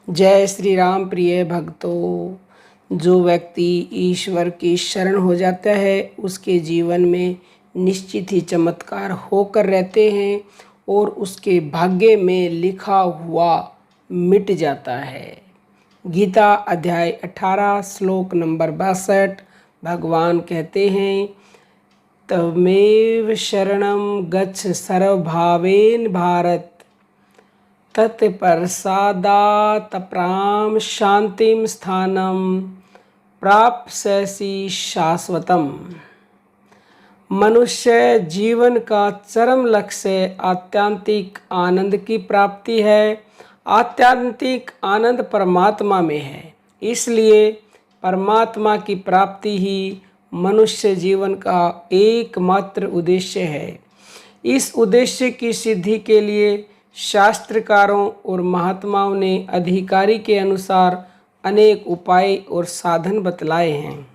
जय श्री राम। प्रिय भक्तों, जो व्यक्ति ईश्वर की शरण हो जाता है उसके जीवन में निश्चित ही चमत्कार होकर रहते हैं और उसके भाग्य में लिखा हुआ मिट जाता है। गीता अध्याय 18 श्लोक नंबर 62 भगवान कहते हैं, तमेव शरणं गच्छ सर्वभावेन भारत, तत्पश्चादपरां शांतिं स्थानं प्राप्स्यसि शाश्वतम्। मनुष्य जीवन का चरम लक्ष्य आत्यंतिक आनंद की प्राप्ति है। आत्यंतिक आनंद परमात्मा में है, इसलिए परमात्मा की प्राप्ति ही मनुष्य जीवन का एकमात्र उद्देश्य है। इस उद्देश्य की सिद्धि के लिए शास्त्रकारों और महात्माओं ने अधिकारी के अनुसार अनेक उपाय और साधन बतलाए हैं,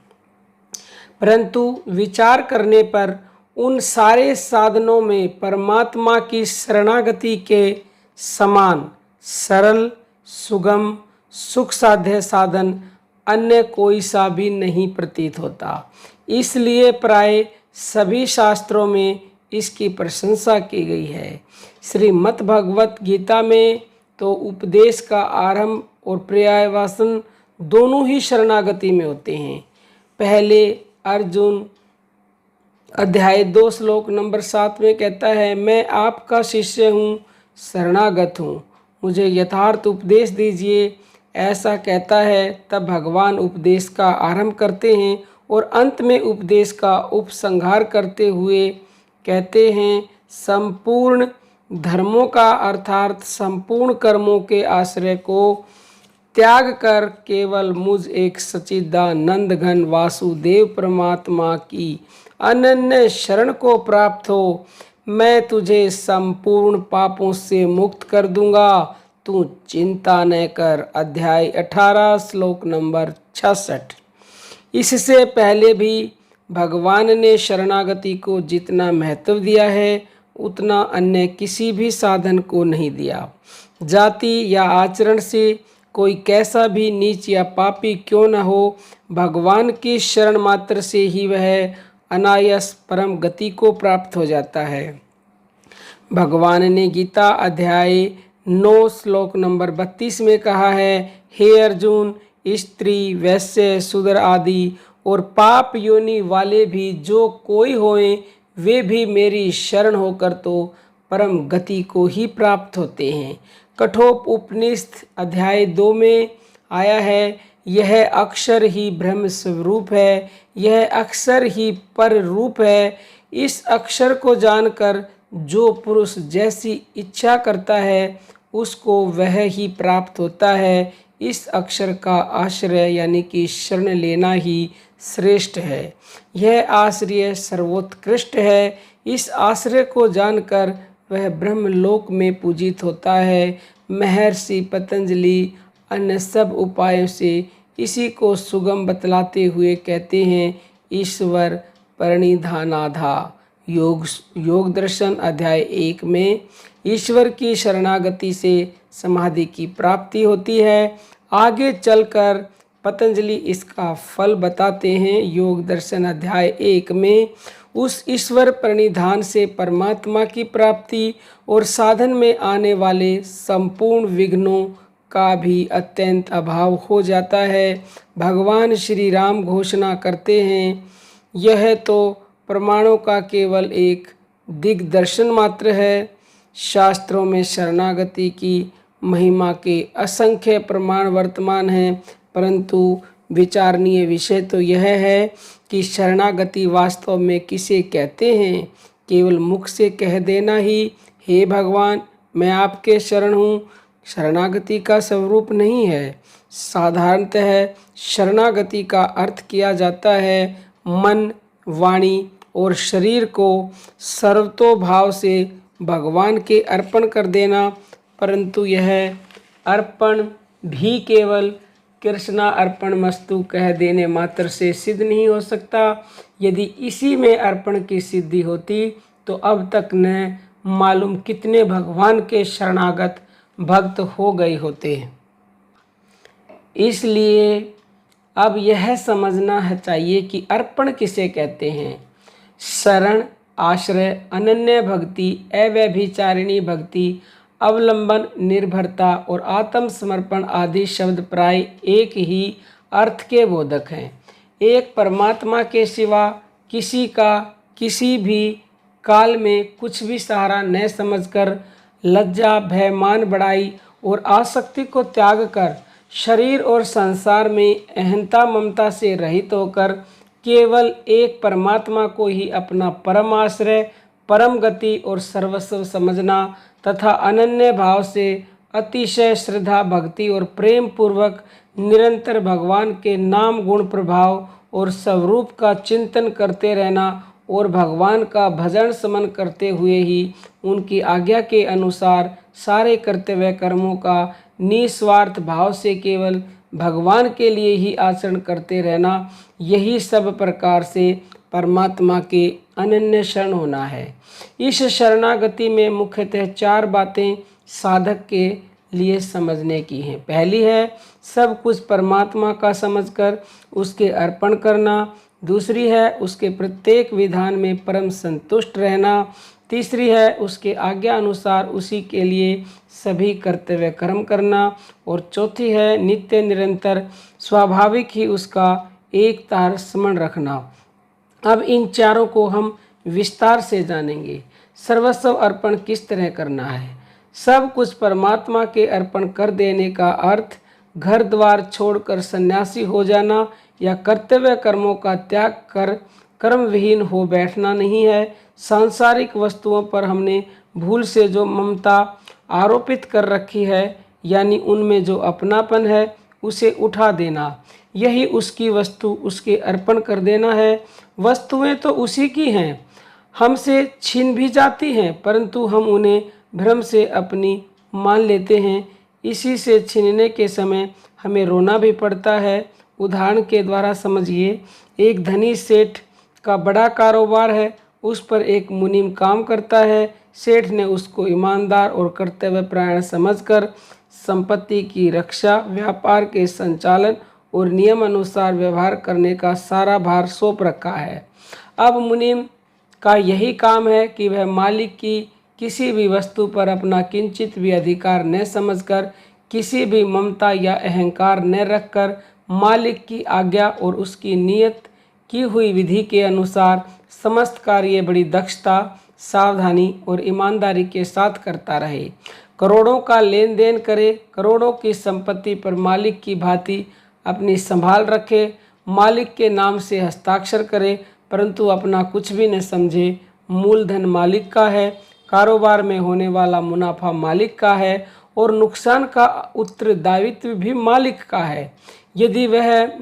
परंतु विचार करने पर उन सारे साधनों में परमात्मा की शरणागति के समान सरल, सुगम, सुख साध्य साधन अन्य कोई सा भी नहीं प्रतीत होता। इसलिए प्राय सभी शास्त्रों में इसकी प्रशंसा की गई है। श्रीमद् भगवत गीता में तो उपदेश का आरंभ और पर्यवसान दोनों ही शरणागति में होते हैं। पहले अर्जुन अध्याय 2 श्लोक नंबर 7 में कहता है, मैं आपका शिष्य हूँ, शरणागत हूँ, मुझे यथार्थ उपदेश दीजिए। ऐसा कहता है, तब भगवान उपदेश का आरंभ करते हैं और अंत में उपदेश का उपसंहार करते हुए कहते हैं, संपूर्ण धर्मों का अर्थात संपूर्ण कर्मों के आश्रय को त्याग कर केवल मुझ एक सच्चिदानंद घन वासुदेव परमात्मा की अनन्य शरण को प्राप्त हो। मैं तुझे संपूर्ण पापों से मुक्त कर दूंगा, तू चिंता न कर। अध्याय 18 श्लोक नंबर 66। इससे पहले भी भगवान ने शरणागति को जितना महत्व दिया है उतना अन्य किसी भी साधन को नहीं दिया। जाति या आचरण से कोई कैसा भी नीच या पापी क्यों न हो, भगवान की शरण मात्र से ही वह अनायास परम गति को प्राप्त हो जाता है। भगवान ने गीता अध्याय 9 श्लोक नंबर 32 में कहा है, हे अर्जुन, स्त्री, वैश्य, शूद्र आदि और पाप योनि वाले भी जो कोई होए वे भी मेरी शरण होकर तो परम गति को ही प्राप्त होते हैं। कठोपनिषद अध्याय 2 में आया है, यह अक्षर ही ब्रह्म स्वरूप है, यह अक्षर ही पर रूप है। इस अक्षर को जानकर जो पुरुष जैसी इच्छा करता है उसको वह ही प्राप्त होता है। इस अक्षर का आश्रय यानी कि शरण लेना ही श्रेष्ठ है। यह आश्रय सर्वोत्कृष्ट है। इस आश्रय को जानकर वह ब्रह्मलोक में पूजित होता है। महर्षि पतंजलि अन्य सब उपायों से इसी को सुगम बतलाते हुए कहते हैं, ईश्वर प्रणिधानाधा। योग दर्शन अध्याय 1 में ईश्वर की शरणागति से समाधि की प्राप्ति होती है। आगे चलकर पतंजलि इसका फल बताते हैं। योग दर्शन अध्याय 1 में उस ईश्वर प्रणिधान से परमात्मा की प्राप्ति और साधन में आने वाले संपूर्ण विघ्नों का भी अत्यंत अभाव हो जाता है। भगवान श्री राम घोषणा करते हैं, यह तो प्रमाणों का केवल एक दिग्दर्शन मात्र है। शास्त्रों में शरणागति की महिमा के असंख्य प्रमाण वर्तमान हैं, परंतु विचारणीय विषय तो यह है कि शरणागति वास्तव में किसे कहते हैं। केवल मुख से कह देना ही, हे भगवान मैं आपके शरण हूँ, शरणागति का स्वरूप नहीं है। साधारणतः शरणागति का अर्थ किया जाता है मन, वाणी और शरीर को सर्वतोभाव से भगवान के अर्पण कर देना, परंतु यह अर्पण भी केवल कृष्णा अर्पण मस्तु कह देने मात्र से सिद्ध नहीं हो सकता। यदि इसी में अर्पण की सिद्धि होती तो अब तक न मालूम कितने भगवान के शरणागत भक्त हो गए होते हैं। इसलिए अब यह समझना है चाहिए कि अर्पण किसे कहते हैं। शरण, आश्रय, अनन्य भक्ति, अव्यभिचारिणी भक्ति, अवलंबन, निर्भरता और आत्मसमर्पण आदि शब्द प्राय एक ही अर्थ के बोधक हैं। एक परमात्मा के सिवा किसी का किसी भी काल में कुछ भी सहारा न समझकर लज्जा, भय, मान बढ़ाई और आसक्ति को त्याग कर शरीर और संसार में अहंता ममता से रहित होकर केवल एक परमात्मा को ही अपना परम आश्रय, परम गति और सर्वस्व समझना तथा अनन्य भाव से अतिशय श्रद्धा, भक्ति और प्रेम पूर्वक निरंतर भगवान के नाम, गुण, प्रभाव और स्वरूप का चिंतन करते रहना और भगवान का भजन समन करते हुए ही उनकी आज्ञा के अनुसार सारे कर्तव्य कर्मों का निस्वार्थ भाव से केवल भगवान के लिए ही आचरण करते रहना, यही सब प्रकार से परमात्मा के अनन्य शरण होना है। इस शरणागति में मुख्यतः 4 बातें साधक के लिए समझने की हैं। पहली है सब कुछ परमात्मा का समझकर उसके अर्पण करना। दूसरी है उसके प्रत्येक विधान में परम संतुष्ट रहना। तीसरी है उसके आज्ञा अनुसार उसी के लिए सभी कर्तव्य कर्म करना। और चौथी है नित्य निरंतर स्वाभाविक ही उसका एक तार स्मरण रखना। अब इन चारों को हम विस्तार से जानेंगे। सर्वस्व अर्पण किस तरह करना है। सब कुछ परमात्मा के अर्पण कर देने का अर्थ घर द्वार छोड़कर सन्यासी हो जाना या कर्तव्य कर्मों का त्याग कर कर्म विहीन हो बैठना नहीं है। सांसारिक वस्तुओं पर हमने भूल से जो ममता आरोपित कर रखी है, यानी उनमें जो अपनापन है, उसे उठा देना, यही उसकी वस्तु उसके अर्पण कर देना है। वस्तुएं तो उसी की हैं, हमसे छीन भी जाती हैं, परंतु हम उन्हें भ्रम से अपनी मान लेते हैं। इसी से छीनने के समय हमें रोना भी पड़ता है। उदाहरण के द्वारा समझिए, एक धनी सेठ का बड़ा कारोबार है, उस पर एक मुनीम काम करता है। सेठ ने उसको ईमानदार और कर्तव्यपरायण समझकर संपत्ति की रक्षा, व्यापार के संचालन और नियम अनुसार व्यवहार करने का सारा भार सौंप रखा है। अब मुनीम का यही काम है कि वह मालिक की किसी भी वस्तु पर अपना किंचित भी अधिकार न समझकर, किसी भी ममता या अहंकार न रखकर, मालिक की आज्ञा और उसकी नियत की हुई विधि के अनुसार समस्त कार्य बड़ी दक्षता, सावधानी और ईमानदारी के साथ करता रहे। करोड़ों का लेन देन करे, करोड़ों की संपत्ति पर मालिक की भांति अपनी संभाल रखे, मालिक के नाम से हस्ताक्षर करे, परंतु अपना कुछ भी न समझे। मूलधन मालिक का है, कारोबार में होने वाला मुनाफा मालिक का है और नुकसान का उत्तरदायित्व भी मालिक का है। यदि वह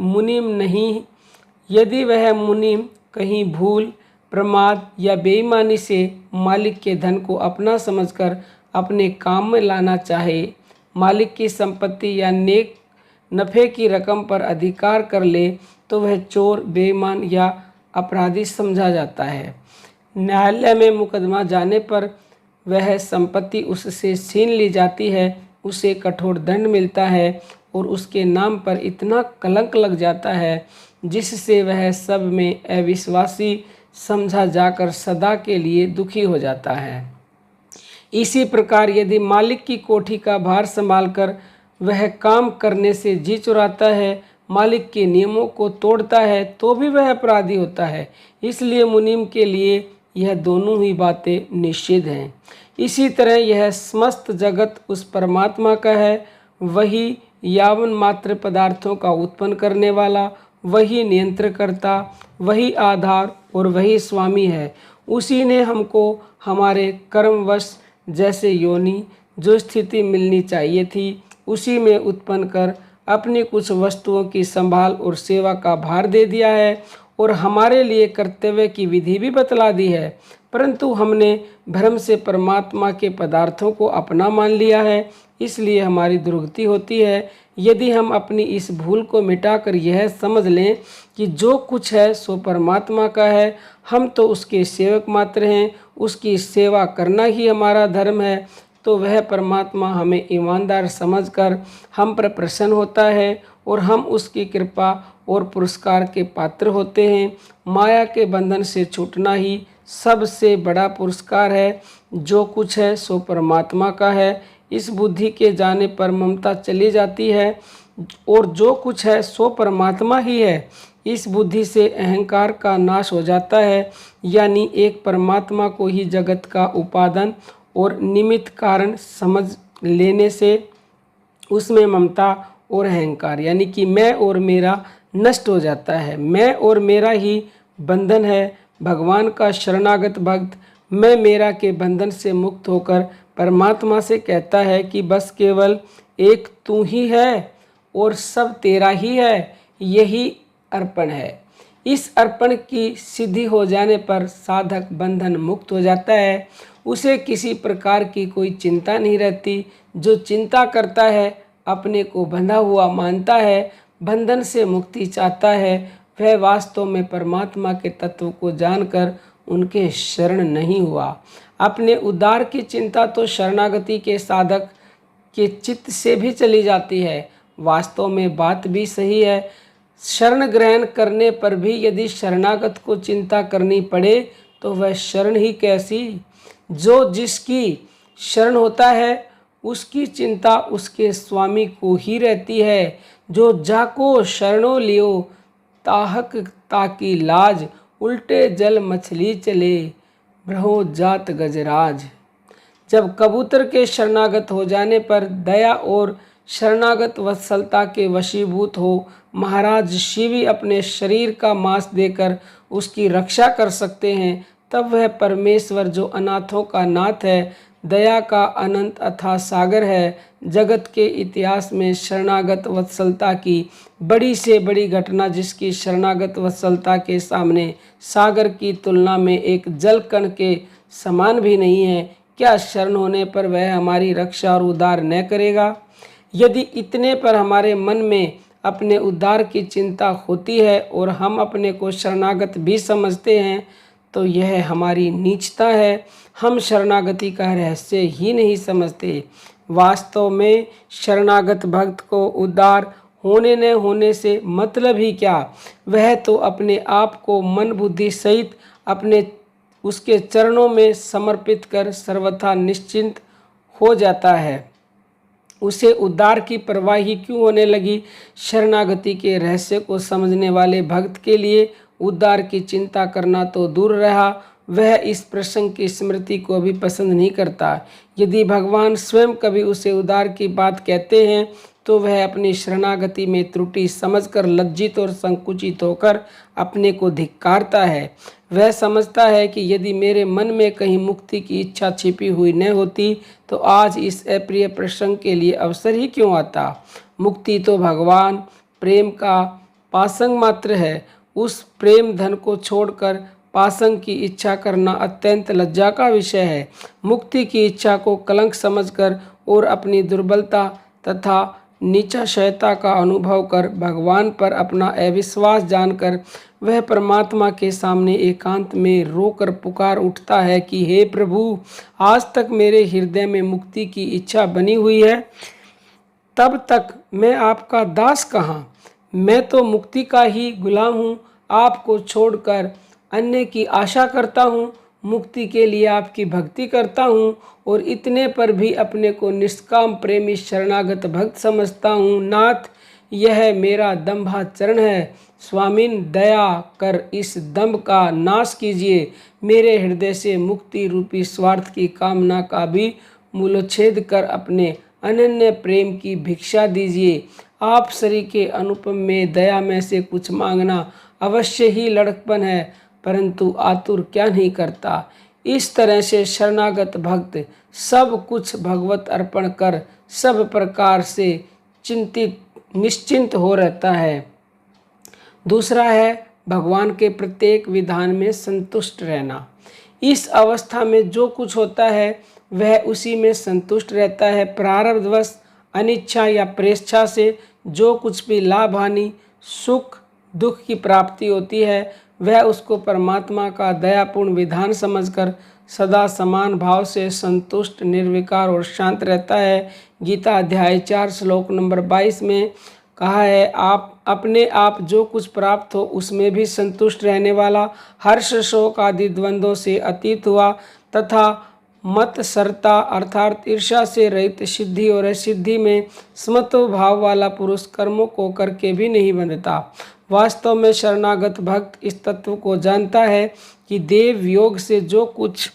मुनीम कहीं भूल, प्रमाद या बेईमानी से मालिक के धन को अपना समझकर अपने काम में लाना चाहे, मालिक की संपत्ति या नेक नफ़े की रकम पर अधिकार कर ले, तो वह चोर, बेईमान या अपराधी समझा जाता है। न्यायालय में मुकदमा जाने पर वह संपत्ति उससे छीन ली जाती है, उसे कठोर दंड मिलता है और उसके नाम पर इतना कलंक लग जाता है जिससे वह सब में अविश्वासी समझा जाकर सदा के लिए दुखी हो जाता है। इसी प्रकार यदि मालिक की कोठी का भार संभालकर वह काम करने से जी चुराता है, मालिक के नियमों को तोड़ता है, तो भी वह अपराधी होता है। इसलिए मुनीम के लिए यह दोनों ही बातें निषिद्ध हैं। इसी तरह यह समस्त जगत उस परमात्मा का है। वही यावन मात्र पदार्थों का उत्पन्न करने वाला, वही नियंत्रण करता, वही आधार और वही स्वामी है। उसी ने हमको हमारे कर्मवश जैसे योनि जो स्थिति मिलनी चाहिए थी, उसी में उत्पन्न कर अपनी कुछ वस्तुओं की संभाल और सेवा का भार दे दिया है और हमारे लिए कर्तव्य की विधि भी बतला दी है। परंतु हमने भ्रम से परमात्मा के पदार्थों को अपना मान लिया है, इसलिए हमारी दुर्गति होती है। यदि हम अपनी इस भूल को मिटाकर यह समझ लें कि जो कुछ है सो परमात्मा का है, हम तो उसके सेवक मात्र हैं, उसकी सेवा करना ही हमारा धर्म है, तो वह परमात्मा हमें ईमानदार समझकर हम पर प्रसन्न होता है और हम उसकी कृपा और पुरस्कार के पात्र होते हैं। माया के बंधन से छूटना ही सबसे बड़ा पुरस्कार है। जो कुछ है सो परमात्मा का है। इस बुद्धि के जाने पर ममता चली जाती है और जो कुछ है सो परमात्मा ही है। इस बुद्धि से अहंकार का नाश हो जाता है, यानी एक परमात्मा को ही जगत का उपादान और निमित्त कारण समझ लेने से उसमें ममता और अहंकार यानी कि मैं और मेरा नष्ट हो जाता है। मैं और मेरा ही बंधन है। भगवान का शरणागत भक्त मैं मेरा के बंधन से मुक्त होकर परमात्मा से कहता है कि बस केवल एक तू ही है और सब तेरा ही है। यही अर्पण है। इस अर्पण की सिद्धि हो जाने पर साधक बंधन मुक्त हो जाता है। उसे किसी प्रकार की कोई चिंता नहीं रहती। जो चिंता करता है, अपने को बंधा हुआ मानता है, बंधन से मुक्ति चाहता है, वह वास्तव में परमात्मा के तत्व को जानकर उनके शरण नहीं हुआ। अपने उद्धार की चिंता तो शरणागति के साधक के चित्त से भी चली जाती है। वास्तव में बात भी सही है। शरण ग्रहण करने पर भी यदि शरणागत को चिंता करनी पड़े तो वह शरण ही कैसी। जो जिसकी शरण होता है उसकी चिंता उसके स्वामी को ही रहती है। जो जाको शरणो लियो ताहक ताकी लाज, उल्टे जल मछली चले ब्रहो जात गजराज। जब कबूतर के शरणागत हो जाने पर दया और शरणागत वत्सलता के वशीभूत हो महाराज शिव ही अपने शरीर का मांस देकर उसकी रक्षा कर सकते हैं, तब वह परमेश्वर जो अनाथों का नाथ है, दया का अनंत अथाह सागर है। जगत के इतिहास में शरणागत वत्सलता की बड़ी से बड़ी घटना, जिसकी शरणागत वत्सलता के सामने सागर की तुलना में एक जल कण के समान भी नहीं है, क्या शरण होने पर वह हमारी रक्षा और उद्धार न करेगा। यदि इतने पर हमारे मन में अपने उद्धार की चिंता होती है और हम अपने को शरणागत भी समझते हैं तो यह हमारी नीचता है। हम शरणागति का रहस्य ही नहीं समझते। वास्तव में शरणागत भक्त को उद्धार होने न होने से मतलब ही क्या। वह तो अपने आप को मन बुद्धि सहित अपने उसके चरणों में समर्पित कर सर्वथा निश्चिंत हो जाता है। उसे उद्धार की परवाह ही क्यों होने लगी। शरणागति के रहस्य को समझने वाले भक्त के लिए उद्धार की चिंता करना तो दूर रहा, वह इस प्रसंग की स्मृति को भी पसंद नहीं करता। यदि भगवान स्वयं कभी उसे उद्धार की बात कहते हैं तो वह अपनी शरणागति में त्रुटि समझकर लज्जित और संकुचित होकर अपने को धिक्कारता है। वह समझता है कि यदि मेरे मन में कहीं मुक्ति की इच्छा छिपी हुई न होती तो आज इस अप्रिय प्रसंग के लिए अवसर ही क्यों आता। मुक्ति तो भगवान प्रेम का पासंग मात्र है। उस प्रेम धन को छोड़कर पासंग की इच्छा करना अत्यंत लज्जा का विषय है। मुक्ति की इच्छा को कलंक समझकर और अपनी दुर्बलता तथा नीचाशयता का अनुभव कर भगवान पर अपना अविश्वास जानकर वह परमात्मा के सामने एकांत में रोकर पुकार उठता है कि हे प्रभु, आज तक मेरे हृदय में मुक्ति की इच्छा बनी हुई है, तब तक मैं आपका दास कहाँ। मैं तो मुक्ति का ही गुलाम हूँ। आपको छोड़कर अन्य की आशा करता हूँ, मुक्ति के लिए आपकी भक्ति करता हूँ और इतने पर भी अपने को निष्काम प्रेमी शरणागत भक्त समझता हूँ। नाथ, यह मेरा दंभाचरण है। स्वामीन, दया कर इस दंभ का नाश कीजिए। मेरे हृदय से मुक्ति रूपी स्वार्थ की कामना का भी मूलोच्छेद कर अपने अनन्य प्रेम की भिक्षा दीजिए। आप श्री के अनुपम में दया में से कुछ मांगना अवश्य ही लड़कपन है, परंतु आतुर क्या नहीं करता। इस तरह से शरणागत भक्त सब कुछ भगवत अर्पण कर सब प्रकार से निश्चिंत हो रहता है। दूसरा है भगवान के प्रत्येक विधान में संतुष्ट रहना। इस अवस्था में जो कुछ होता है वह उसी में संतुष्ट रहता है। प्रारब्धवश अनिच्छा या प्रेच्छा से जो कुछ भी लाभ हानि सुख दुख की प्राप्ति होती है वह उसको परमात्मा का दयापूर्ण विधान समझकर सदा समान भाव से संतुष्ट निर्विकार और शांत रहता है। गीता अध्याय 4 श्लोक नंबर 22 में कहा है, आप अपने आप जो कुछ प्राप्त हो उसमें भी संतुष्ट रहने वाला, हर्ष शोक आदि द्वंद्वों से अतीत हुआ तथा मत्सरता अर्थात ईर्ष्या से रहित सिद्धि और असिद्धि में समत्व भाव वाला पुरुष कर्मों को करके भी नहीं बंधता। वास्तव में शरणागत भक्त इस तत्व को जानता है कि देव योग से जो कुछ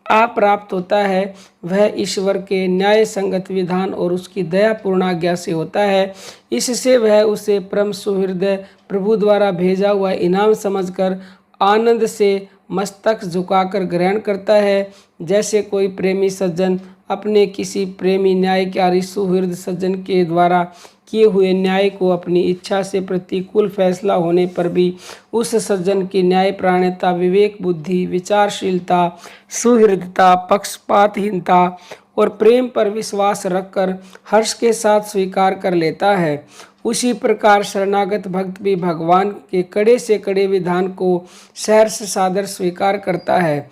प्राप्त होता है वह ईश्वर के न्याय संगत विधान और उसकी दयापूर्ण आज्ञा से होता है। इससे वह उसे परम सुहृदय प्रभु द्वारा भेजा हुआ इनाम समझकर आनंद से मस्तक झुकाकर ग्रहण करता है। जैसे कोई प्रेमी सज्जन अपने किसी प्रेमी न्यायकारी सुहृद सज्जन के द्वारा किए हुए न्याय को अपनी इच्छा से प्रतिकूल फैसला होने पर भी उस सज्जन की न्यायपरायणता, विवेक बुद्धि, विचारशीलता, सुहृदता, पक्षपातहीनता और प्रेम पर विश्वास रखकर हर्ष के साथ स्वीकार कर लेता है, उसी प्रकार शरणागत भक्त भी भगवान के कड़े से कड़े विधान को सहर्ष सादर स्वीकार करता है,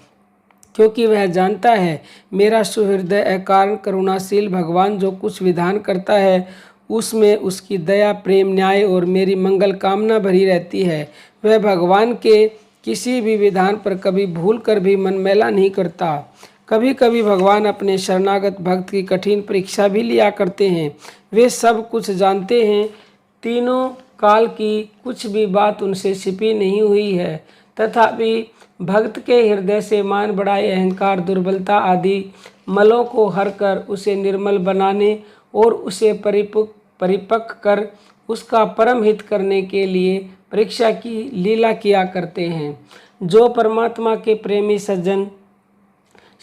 क्योंकि वह जानता है मेरा सुहृदय अकारण करुणाशील भगवान जो कुछ विधान करता है उसमें उसकी दया, प्रेम, न्याय और मेरी मंगल कामना भरी रहती है। वह भगवान के किसी भी विधान पर कभी भूल कर भी मन मैला नहीं करता। कभी कभी भगवान अपने शरणागत भक्त की कठिन परीक्षा भी लिया करते हैं। वे सब कुछ जानते हैं, तीनों काल की कुछ भी बात उनसे छिपी नहीं हुई है, तथापि भक्त के हृदय से मान बढ़ाए अहंकार, दुर्बलता आदि मलों को हर कर उसे निर्मल बनाने और उसे परिपक्व कर उसका परम हित करने के लिए परीक्षा की लीला किया करते हैं। जो परमात्मा के प्रेमी सज्जन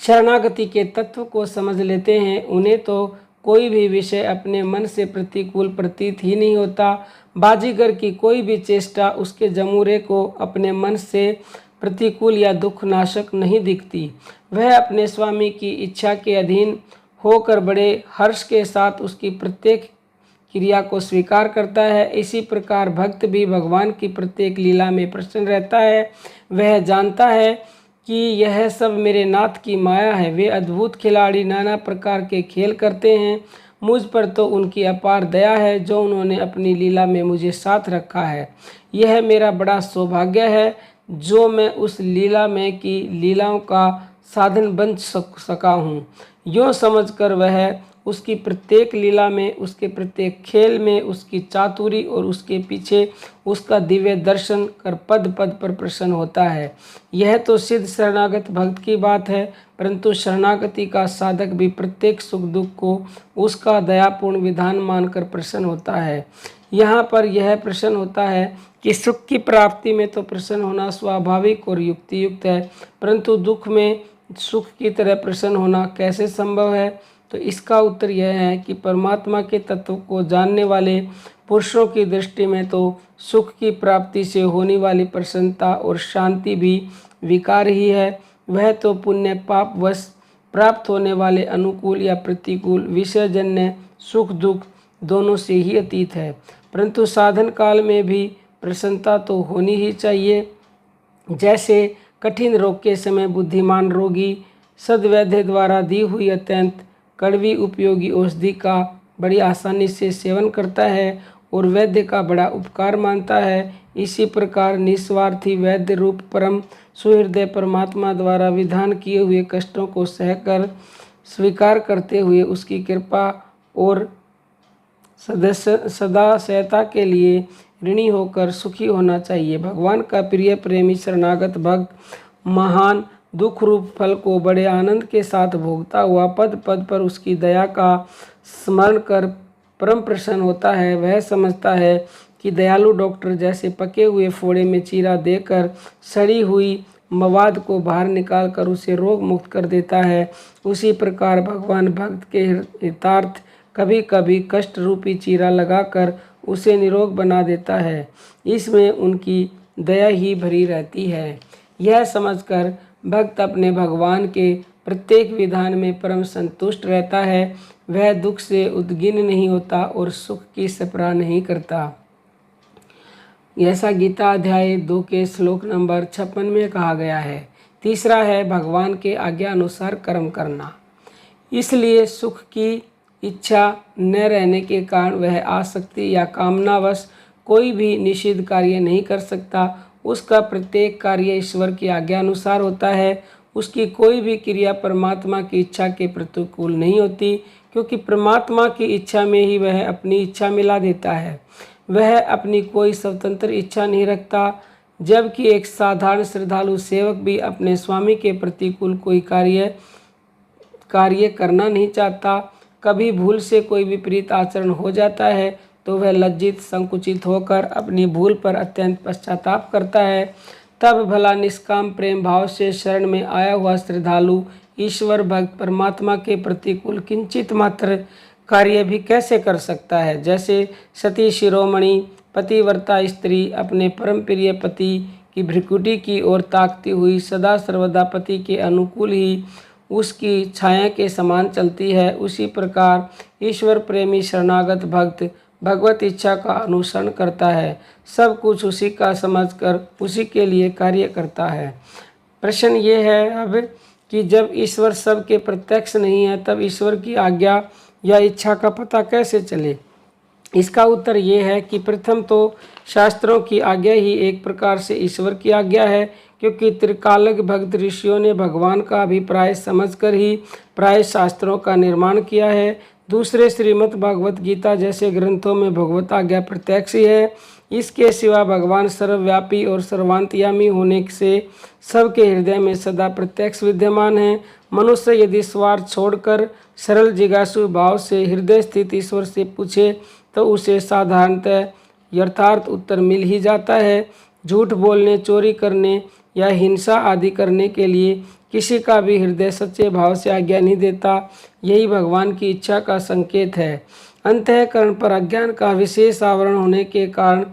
शरणागति के तत्व को समझ लेते हैं उन्हें तो कोई भी विषय अपने मन से प्रतिकूल प्रतीत ही नहीं होता। बाजीगर की कोई भी चेष्टा उसके जमूरे को अपने मन से प्रतिकूल या दुखनाशक नहीं दिखती। वह अपने स्वामी की इच्छा के अधीन होकर बड़े हर्ष के साथ उसकी प्रत्येक क्रिया को स्वीकार करता है। इसी प्रकार भक्त भी भगवान की प्रत्येक लीला में प्रसन्न रहता है। वह जानता है कि यह सब मेरे नाथ की माया है। वे अद्भुत खिलाड़ी नाना प्रकार के खेल करते हैं। मुझ पर तो उनकी अपार दया है जो उन्होंने अपनी लीला में मुझे साथ रखा है। यह मेरा बड़ा सौभाग्य है जो मैं उस लीला में की लीलाओं का साधन बन सका हूँ। यूँ समझकर वह उसकी प्रत्येक लीला में, उसके प्रत्येक खेल में उसकी चातुरी और उसके पीछे उसका दिव्य दर्शन कर पद पद पर प्रसन्न होता है। यह तो सिद्ध शरणागत भक्त की बात है, परंतु शरणागति का साधक भी प्रत्येक सुख दुख को उसका दयापूर्ण विधान मानकर प्रसन्न होता है। यहाँ पर यह प्रश्न होता है कि सुख की प्राप्ति में तो प्रसन्न होना स्वाभाविक और युक्तियुक्त है, परंतु दुख में सुख की तरह प्रसन्न होना कैसे संभव है? तो इसका उत्तर यह है कि परमात्मा के तत्व को जानने वाले पुरुषों की दृष्टि में तो सुख की प्राप्ति से होने वाली प्रसन्नता और शांति भी विकार ही है। वह तो पुण्य पाप वश प्राप्त होने वाले अनुकूल या प्रतिकूल विषयजन्य सुख दुख दोनों से ही अतीत है। परंतु साधन काल में भी प्रसन्नता तो होनी ही चाहिए। जैसे कठिन रोग के समय बुद्धिमान रोगी सद्वैद्य द्वारा दी हुई अत्यंत कड़वी उपयोगी औषधि का बड़ी आसानी से सेवन करता है और वैद्य का बड़ा उपकार मानता है, इसी प्रकार निस्वार्थी वैद्य रूप परम सुहृदय परमात्मा द्वारा विधान किए हुए कष्टों को सहकर स्वीकार करते हुए उसकी कृपा और सदा सहता के लिए ऋणी होकर सुखी होना चाहिए। भगवान का प्रिय प्रेमी शरणागत भक्त महान दुख रूप फल को बड़े आनंद के साथ भोगता हुआ पद पद पर उसकी दया का स्मरण कर परम प्रसन्न होता है। वह समझता है कि दयालु डॉक्टर जैसे पके हुए फोड़े में चीरा देकर सड़ी हुई मवाद को बाहर निकाल कर उसे रोग मुक्त कर देता है, उसी प्रकार भगवान भक्त के हितार्थ कभी कभी कष्ट रूपी चीरा लगाकर उसे निरोग बना देता है। इसमें उनकी दया ही भरी रहती है। यह समझकर भक्त अपने भगवान के प्रत्येक विधान में परम संतुष्ट रहता है। वह दुख से उद्गिन नहीं होता और सुख की सपरा नहीं करता। ऐसा गीता अध्याय 2 के श्लोक नंबर 56 में कहा गया है। तीसरा है भगवान के आज्ञा अनुसार कर्म करना। इसलिए सुख की इच्छा न रहने के कारण वह आसक्ति या कामनावश कोई भी निषिद्ध कार्य नहीं कर सकता। उसका प्रत्येक कार्य ईश्वर की आज्ञा अनुसार होता है। उसकी कोई भी क्रिया परमात्मा की इच्छा के प्रतिकूल नहीं होती, क्योंकि परमात्मा की इच्छा में ही वह अपनी इच्छा मिला देता है। वह अपनी कोई स्वतंत्र इच्छा नहीं रखता। जबकि एक साधारण श्रद्धालु सेवक भी अपने स्वामी के प्रतिकूल कोई कार्य करना नहीं चाहता। कभी भूल से कोई विपरीत आचरण हो जाता है तो वह लज्जित संकुचित होकर अपनी भूल पर अत्यंत पश्चाताप करता है। तब भला निष्काम प्रेम भाव से शरण में आया हुआ श्रद्धालु ईश्वर भक्त परमात्मा के प्रतिकूल किंचित मात्र कार्य भी कैसे कर सकता है। जैसे सती शिरोमणि पतिव्रता स्त्री अपने परम प्रिय पति की भ्रिकुटी की ओर ताकती हुई सदा सर्वदा पति के अनुकूल ही उसकी छाया के समान चलती है, उसी प्रकार ईश्वर प्रेमी शरणागत भक्त भगवत इच्छा का अनुसरण करता है। सब कुछ उसी का समझकर उसी के लिए कार्य करता है। प्रश्न ये है अब कि जब ईश्वर सबके प्रत्यक्ष नहीं है तब ईश्वर की आज्ञा या इच्छा का पता कैसे चले। इसका उत्तर ये है कि प्रथम तो शास्त्रों की आज्ञा ही एक प्रकार से ईश्वर की आज्ञा है, क्योंकि त्रिकालज्ञ भक्त ऋषियों ने भगवान का अभिप्राय समझकर ही प्राय शास्त्रों का निर्माण किया है। दूसरे श्रीमद् भागवत गीता जैसे ग्रंथों में भगवत आज्ञा प्रत्यक्ष ही है। इसके सिवा भगवान सर्वव्यापी और सर्वांतयामी होने से सबके हृदय में सदा प्रत्यक्ष विद्यमान है। मनुष्य यदि स्वार्थ छोड़कर सरल जिज्ञासु भाव से हृदय स्थित ईश्वर से पूछे तो उसे साधारणतः यथार्थ उत्तर मिल ही जाता है। झूठ बोलने, चोरी करने या हिंसा आदि करने के लिए किसी का भी हृदय सच्चे भाव से आज्ञा नहीं देता। यही भगवान की इच्छा का संकेत है। अंतःकरण पर अज्ञान का विशेष आवरण होने के कारण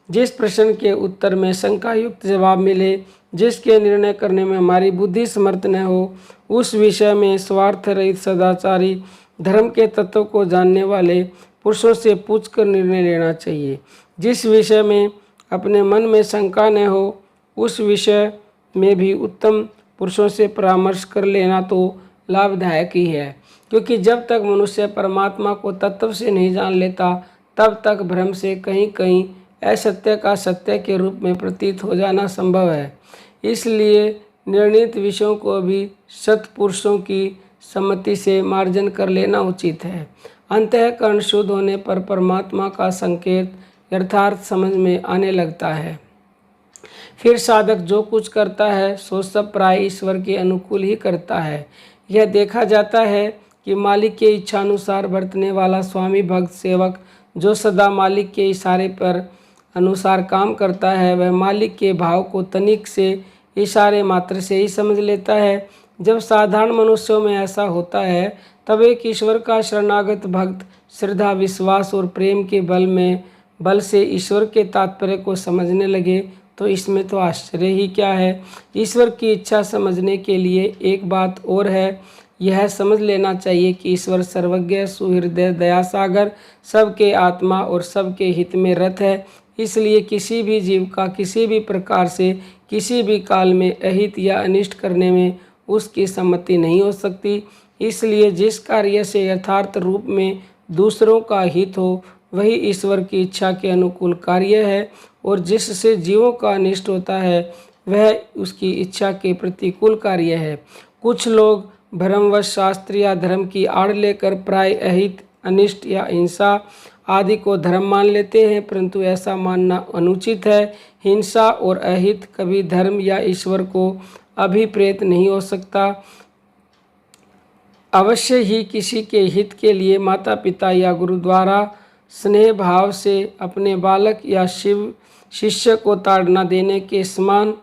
जिस प्रश्न के उत्तर में शंका युक्त जवाब मिले, जिसके निर्णय करने में हमारी बुद्धि समर्थ न हो, उस विषय में स्वार्थ रहित सदाचारी धर्म के तत्व को जानने वाले पुरुषों से पूछकर निर्णय लेना चाहिए। जिस विषय में अपने मन में शंका न हो, उस विषय में भी उत्तम पुरुषों से परामर्श कर लेना तो लाभदायक ही है, क्योंकि जब तक मनुष्य परमात्मा को तत्व से नहीं जान लेता तब तक भ्रम से कहीं कहीं असत्य का सत्य के रूप में प्रतीत हो जाना संभव है। इसलिए निर्णीत विषयों को भी सत्पुरुषों की सम्मति से मार्जन कर लेना उचित है। अंतःकरण शुद्ध होने पर परमात्मा का संकेत यथार्थ समझ में आने लगता है। फिर साधक जो कुछ करता है सो सब प्राय ईश्वर के अनुकूल ही करता है। यह देखा जाता है कि मालिक के इच्छानुसार बरतने वाला स्वामी भक्त सेवक जो सदा मालिक के इशारे पर अनुसार काम करता है, वह मालिक के भाव को तनिक से इशारे मात्र से ही समझ लेता है। जब साधारण मनुष्यों में ऐसा होता है तब एक ईश्वर का शरणागत भक्त श्रद्धा, विश्वास और प्रेम के बल से ईश्वर के तात्पर्य को समझने लगे तो इसमें तो आश्चर्य ही क्या है। ईश्वर की इच्छा समझने के लिए एक बात और है, यह समझ लेना चाहिए कि ईश्वर सर्वज्ञ, सुहृदय, दयासागर, सबके आत्मा और सबके हित में रत है। इसलिए किसी भी जीव का किसी भी प्रकार से किसी भी काल में अहित या अनिष्ट करने में उसकी सम्मति नहीं हो सकती। इसलिए जिस कार्य से यथार्थ रूप में दूसरों का हित हो वही ईश्वर की इच्छा के अनुकूल कार्य है, और जिससे जीवों का अनिष्ट होता है वह उसकी इच्छा के प्रतिकूल कार्य है। कुछ लोग भ्रमवश शास्त्र या धर्म की आड़ लेकर प्राय अहित, अनिष्ट या हिंसा आदि को धर्म मान लेते हैं, परंतु ऐसा मानना अनुचित है। हिंसा और अहित कभी धर्म या ईश्वर को अभिप्रेत नहीं हो सकता। अवश्य ही किसी के हित के लिए माता पिता या गुरु द्वारा स्नेह भाव से अपने बालक या शिष्य को ताड़ना देने के समान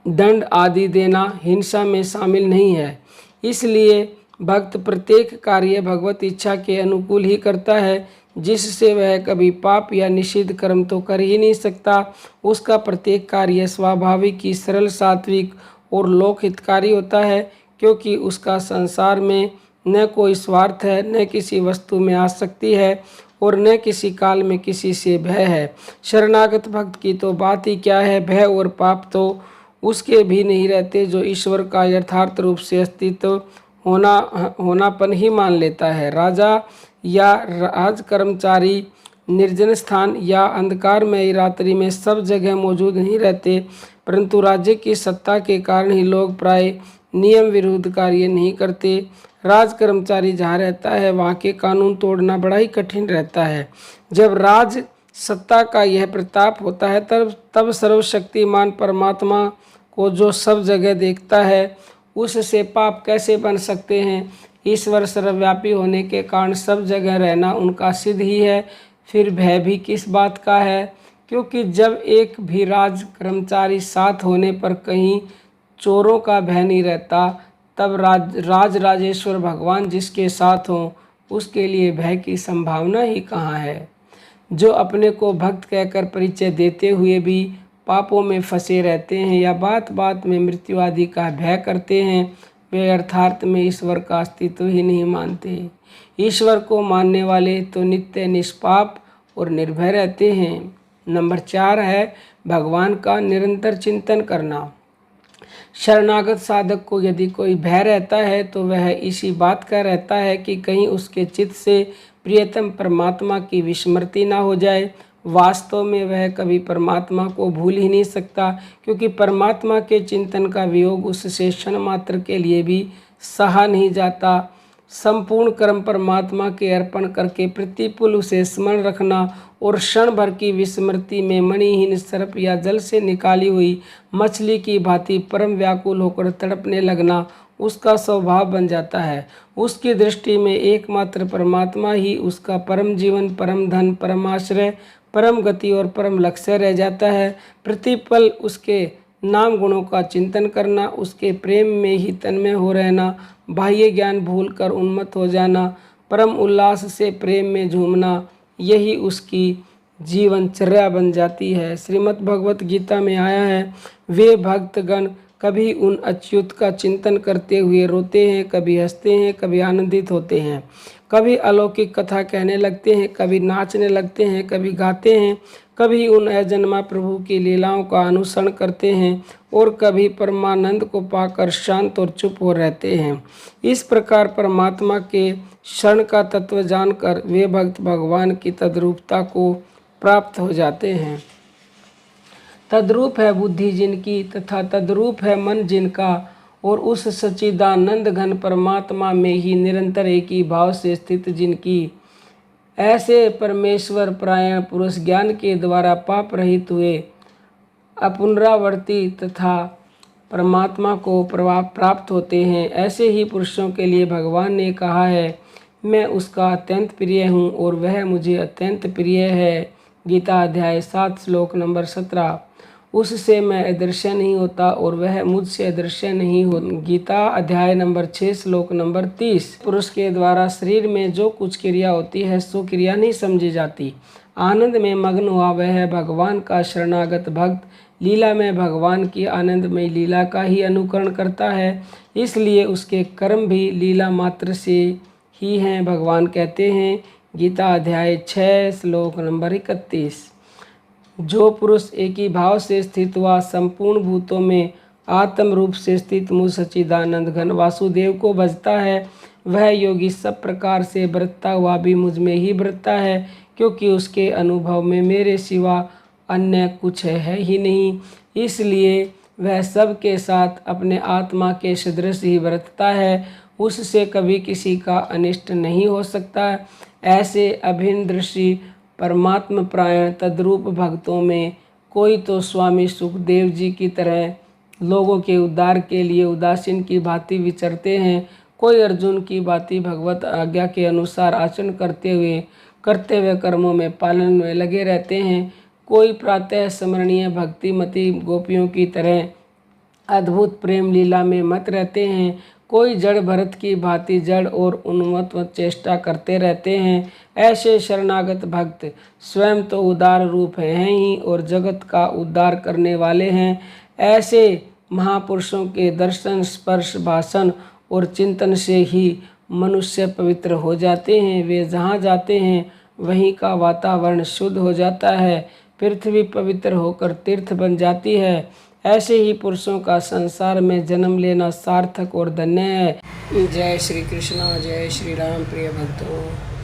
दंड आदि देना हिंसा में शामिल नहीं है। इसलिए भक्त प्रत्येक कार्य भगवत इच्छा के अनुकूल ही करता है, जिससे वह कभी पाप या निषिद्ध कर्म तो कर ही नहीं सकता। उसका प्रत्येक कार्य स्वाभाविक ही सरल, सात्विक और लोकहितकारी होता है, क्योंकि उसका संसार में न कोई स्वार्थ है, न किसी वस्तु में आसक्ति है और न किसी काल में किसी से भय है। शरणागत भक्त की तो बात ही क्या है, भय और पाप तो उसके भी नहीं रहते जो ईश्वर का यथार्थ रूप से अस्तित्व होनापन ही मान लेता है। राजा या राज कर्मचारी निर्जन स्थान या अंधकारमय रात्रि में सब जगह मौजूद नहीं रहते, परंतु राज्य की सत्ता के कारण ही लोग प्राय नियम विरुद्ध कार्य नहीं करते। राज कर्मचारी जहाँ रहता है वहाँ के कानून तोड़ना बड़ा ही कठिन रहता है। जब राज सत्ता का यह प्रताप होता है तब सर्वशक्तिमान परमात्मा को जो सब जगह देखता है, उससे पाप कैसे बन सकते हैं। ईश्वर सर्वव्यापी होने के कारण सब जगह रहना उनका सिद्ध ही है, फिर भय भी किस बात का है। क्योंकि जब एक भी राज कर्मचारी साथ होने पर कहीं चोरों का भय नहीं रहता, तब राजेश्वर भगवान जिसके साथ हों उसके लिए भय की संभावना ही कहाँ है। जो अपने को भक्त कहकर परिचय देते हुए भी पापों में फंसे रहते हैं या बात बात में मृत्यु आदि का भय करते हैं, वे अर्थार्थ में ईश्वर का अस्तित्व ही नहीं मानते। ईश्वर को मानने वाले तो नित्य निष्पाप और निर्भय रहते हैं। नंबर 4 है भगवान का निरंतर चिंतन करना। शरणागत साधक को यदि कोई भय रहता है तो वह इसी बात का रहता है कि कहीं उसके चित्त से प्रियतम परमात्मा की विस्मृति ना हो जाए। वास्तव में वह कभी परमात्मा को भूल ही नहीं सकता, क्योंकि परमात्मा के चिंतन का वियोग उससे क्षण मात्र के लिए भी सहा नहीं जाता। संपूर्ण कर्म परमात्मा के अर्पण करके प्रतिपुल उसे स्मरण रखना और क्षण भर की विस्मृति में मणिहीन सर्प या जल से निकाली हुई मछली की भांति परम व्याकुल होकर तड़पने लगना उसका स्वभाव बन जाता है। उसकी दृष्टि में एकमात्र परमात्मा ही उसका परम जीवन, परम धन, परम आश्रय, परम गति और परम लक्ष्य रह जाता है। प्रतिपल उसके नाम गुणों का चिंतन करना, उसके प्रेम में ही तन्मय हो रहना, बाह्य ज्ञान भूलकर उन्मत्त हो जाना, परम उल्लास से प्रेम में झूमना, यही उसकी जीवनचर्या बन जाती है। श्रीमद् भगवत गीता में आया है, वे भक्तगण कभी उन अच्युत का चिंतन करते हुए रोते हैं, कभी हंसते हैं, कभी आनंदित होते हैं, कभी अलौकिक कथा कहने लगते हैं, कभी नाचने लगते हैं, कभी गाते हैं, कभी उन अजन्मा प्रभु की लीलाओं का अनुसरण करते हैं और कभी परमानंद को पाकर शांत और चुप हो रहते हैं। इस प्रकार परमात्मा के शरण का तत्व जानकर वे भक्त भगवान की तद्रूपता को प्राप्त हो जाते हैं। तद्रूप है बुद्धि जिनकी तथा तद्रूप है मन जिनका, और उस सच्चिदानंद घन परमात्मा में ही निरंतर एक ही भाव से स्थित जिनकी, ऐसे परमेश्वर परायण पुरुष ज्ञान के द्वारा पाप रहित हुए अपुनरावर्ती तथा परमात्मा को प्राप्त होते हैं। ऐसे ही पुरुषों के लिए भगवान ने कहा है, मैं उसका अत्यंत प्रिय हूँ और वह मुझे अत्यंत प्रिय है। गीता अध्याय 7 श्लोक नंबर 17। उससे मैं अदृश्य नहीं होता और वह मुझसे अदृश्य नहीं हो। गीता अध्याय नंबर 6 श्लोक नंबर 30। पुरुष के द्वारा शरीर में जो कुछ क्रिया होती है सो क्रिया नहीं समझी जाती। आनंद में मग्न हुआ वह भगवान का शरणागत भक्त लीला में भगवान की आनंदमय लीला का ही अनुकरण करता है, इसलिए उसके कर्म भी लीला मात्र से ही हैं। भगवान कहते हैं, गीता अध्याय 6 श्लोक नंबर 31, जो पुरुष एक ही भाव से स्थित हुआ संपूर्ण भूतों में आत्म रूप से स्थित मुझ सच्चिदानंद घन वासुदेव को भजता है, वह योगी सब प्रकार से बरतता हुआ भी मुझ में ही बरतता है, क्योंकि उसके अनुभव में मेरे सिवा अन्य कुछ है ही नहीं। इसलिए वह सब के साथ अपने आत्मा के सदृश ही बरतता है, उससे कभी किसी का अनिष्ट नहीं हो सकता। ऐसे अभिन्न दृष्टि परमात्म प्रायण तद्रूप भक्तों में कोई तो स्वामी सुखदेव जी की तरह लोगों के उद्धार के लिए उदासीन की भांति विचरते हैं, कोई अर्जुन की भांति भगवत आज्ञा के अनुसार आचरण करते हुए कर्मों में पालन में लगे रहते हैं, कोई प्रातः स्मरणीय भक्तिमती गोपियों की तरह अद्भुत प्रेम लीला में मत रहते हैं, कोई जड़ भरत की भांति जड़ और उन्मत्त चेष्टा करते रहते हैं। ऐसे शरणागत भक्त स्वयं तो उदार रूप हैं ही और जगत का उद्धार करने वाले हैं। ऐसे महापुरुषों के दर्शन, स्पर्श, भाषण और चिंतन से ही मनुष्य पवित्र हो जाते हैं। वे जहाँ जाते हैं वहीं का वातावरण शुद्ध हो जाता है, पृथ्वी पवित्र होकर तीर्थ बन जाती है। ऐसे ही पुरुषों का संसार में जन्म लेना सार्थक और धन्य है। जय श्री कृष्णा, जय श्री राम। प्रिय भक्तों।